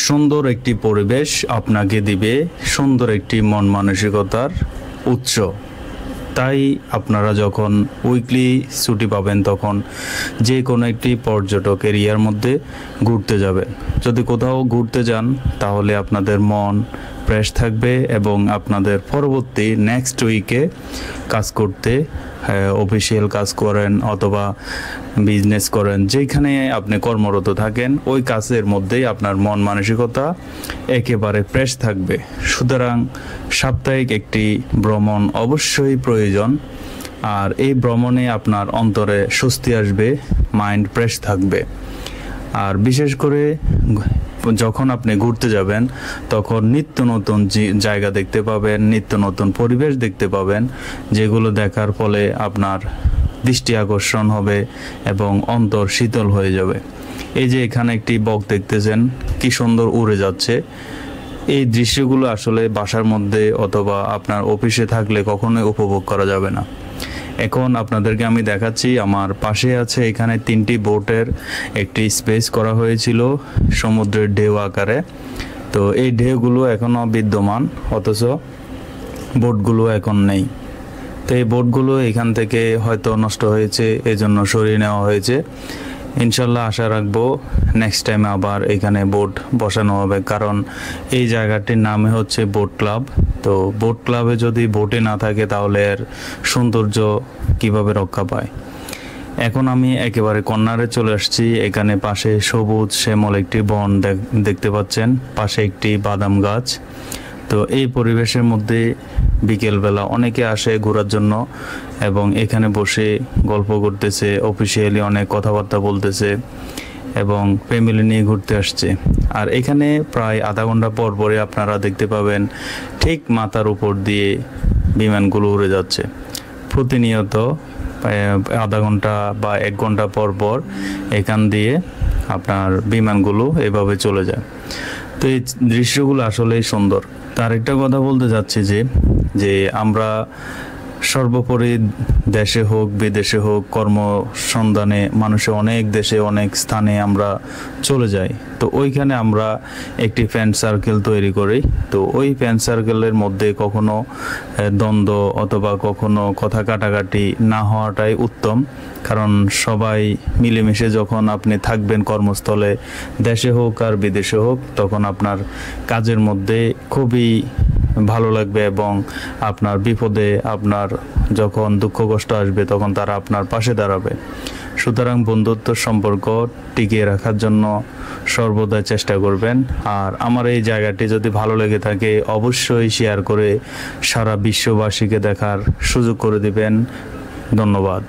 সুন্দর একটি পরিবেশ আপনাকে দিবে সুন্দর একটি মন মানসিকতার উৎস। তাই আপনারা যখন উইকলি ছুটি পাবেন তখন যে কোনো একটি পর্যটক এরিয়ার মধ্যে ঘুরতে যাবেন। যদি কোথাও ঘুরতে যান তাহলে আপনাদের মন ফ্রেশ থাকবে এবং আপনাদের পরবর্তী নেক্সট উইকে কাজ করতে, অফিসিয়াল কাজ করেন অথবা বিজনেস করেন, যেখানে আপনি কর্মরত থাকেন ওই কাজের মধ্যেই আপনার মন মানসিকতা একেবারে ফ্রেশ থাকবে। সুতরাং সাপ্তাহিক একটি ভ্রমণ অবশ্যই প্রয়োজন। আর এই ভ্রমণে আপনার অন্তরে স্বস্তি আসবে, মাইন্ড ফ্রেশ থাকবে। আর বিশেষ করে যখন আপনি ঘুরতে যাবেন তখন নিত্য নতুন জায়গা দেখতে পাবেন, নিত্য নতুন পরিবেশ দেখতে পাবেন, যেগুলো দেখার ফলে আপনার দৃষ্টি আকর্ষণ হবে এবং অন্তর শীতল হয়ে যাবে। এই যে এখানে একটি বক দেখতেছেন কি সুন্দর উড়ে যাচ্ছে, এই দৃশ্যগুলো আসলে বাসার মধ্যে অথবা আপনার অফিসে থাকলে কখনোই উপভোগ করা যাবে না। এখন আপনাদেরকে আমি দেখাচ্ছি, আমার পাশে আছে এখানে 3টি বোটের একটি স্পেস করা হয়েছিল সমুদ্রের ঢেউ আকারে। তো এই ঢেউগুলো এখনও বিদ্যমান, অথচ বোটগুলো এখন নেই। তো এই বোটগুলো এখান থেকে হয়তো নষ্ট হয়েছে, এজন্য সরিয়ে নেওয়া হয়েছে। ইনশাল্লাহ আশা রাখবো নেক্সট টাইম আবার এখানে বোট বসানো হবে, কারণ এই জায়গাটির নামে হচ্ছে বোট ক্লাব। তো বোট ক্লাবে যদি বোটে না থাকে তাহলে এর সৌন্দর্য কিভাবে রক্ষা পায়। এখন আমি একেবারে কর্নারে চলে আসছি। এখানে পাশে সবুজ শ্যামল একটি বন দেখতে পাচ্ছেন, পাশে একটি বাদাম গাছ। তো এই পরিবেশের মধ্যে বিকেলবেলা অনেকে আসে ঘোরার জন্য এবং এখানে বসে গল্প করতেছে, অফিসিয়ালি অনেক কথাবার্তা বলতেছে এবং ফ্যামিলি নিয়ে ঘুরতে আসছে। আর এখানে প্রায় আধা ঘন্টা পর পরে আপনারা দেখতে পাবেন ঠিক মাথার উপর দিয়ে বিমানগুলো উড়ে যাচ্ছে। প্রতিনিয়ত আধা ঘন্টা বা 1 ঘন্টা পর পর এখান দিয়ে আপনার বিমানগুলো এভাবে চলে যায়। তো এই দৃশ্যগুলো আসলেই সুন্দর। তার একটা কথা বলতে যাচ্ছি যে আমরা সর্বোপরি দেশে হোক বিদেশে হোক কর্মসন্ধানে মানুষের অনেক দেশে অনেক স্থানে আমরা চলে যাই। তো ওইখানে আমরা একটি ফ্রেন্ড সার্কেল তৈরি করি। তো ওই ফ্রেন্ড সার্কেলের মধ্যে কখনো দ্বন্দ্ব অথবা কখনো কথা কাটাকাটি না হওয়াটাই উত্তম, কারণ সবাই মিলেমিশে যখন আপনি থাকবেন কর্মস্থলে, দেশে হোক আর বিদেশে হোক, তখন আপনার কাজের মধ্যে খুবই ভালো লাগবে এবং আপনার বিপদে আপনার যখন দুঃখ কষ্ট আসবে তখন তারা আপনার পাশে দাঁড়াবে। সুতরাং বন্ধুত্ব সম্পর্ক টিকিয়ে রাখার জন্য সর্বদা চেষ্টা করবেন। আর আমার এই জায়গাটি যদি ভালো লেগে থাকে অবশ্যই শেয়ার করে সারা বিশ্ববাসীকে দেখার সুযোগ করে দিবেন। ধন্যবাদ।